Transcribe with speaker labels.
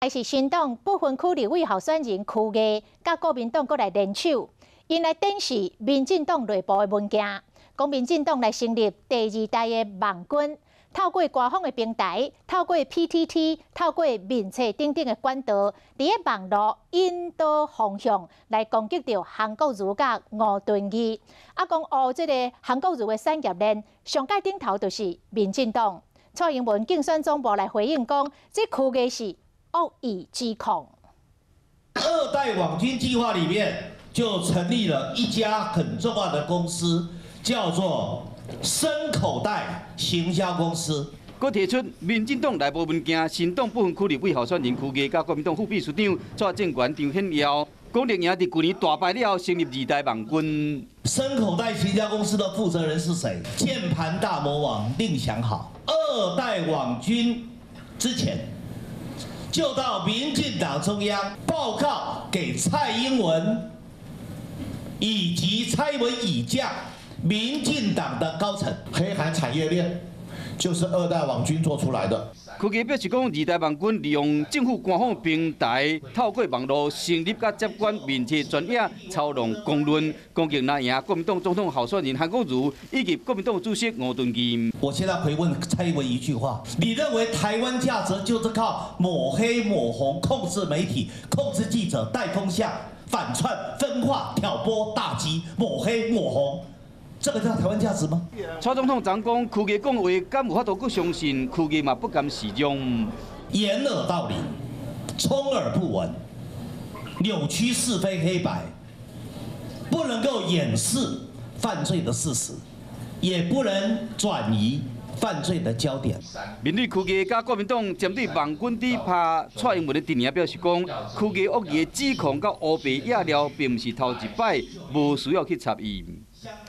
Speaker 1: 还是新党不分区立委候选人区议，甲国民党搁来联手，因来展示民进党内部的文件，讲民进党来成立第二代的网军，透过官方的平台，透过 PTT， 透过面册等等的管道，伫咧网络引导方向来攻击到韩国瑜甲吴敦义。啊，讲这个韩国瑜的产业链，上界顶头就是民进党。蔡英文竞选总部来回应讲，这区议是恶意指控。
Speaker 2: 二代网军计划里面就成立了一家很重要的公司，叫做深口袋行销公司。
Speaker 3: 佮提出民进党内部文件，新党不分区立委候选人区议甲国民党副秘书长蔡正元张显耀，讲立赢伫去年大败了后，成立二代网军。
Speaker 2: 深口袋行销公司的负责人是谁？键盘大魔王另想好。二代网军之前就到民进党中央报告给蔡英文以及蔡英文以下民进党的高层。
Speaker 4: 黑韩产业链就是二代网军做出来的。
Speaker 3: 区议表示讲，二代网军利用政府官方平台，透过网络成立甲接管面册专业，操弄公论，攻击拿赢国民党总统候选人韩国瑜以及国民党主席吴敦义。
Speaker 2: 我现在回问蔡英文一句话：你认为台湾价值就是靠抹黑抹红、控制媒体、控制记者、带风向、反串、分化、挑拨、打击、抹黑抹红？这个叫台湾价值吗？
Speaker 3: 蔡总统昨讲，区议讲话敢有法度去相信？区议嘛不甘示弱，
Speaker 2: 掩耳盗铃，充耳不闻，扭曲是非黑白，不能够掩饰犯罪的事实，也不能转移犯罪的焦点。
Speaker 3: 民主区议甲国民党针对网军底拍蔡英文的电影表示讲，区议恶意的指控甲乌白野了，并不是头一摆，无需要去插伊。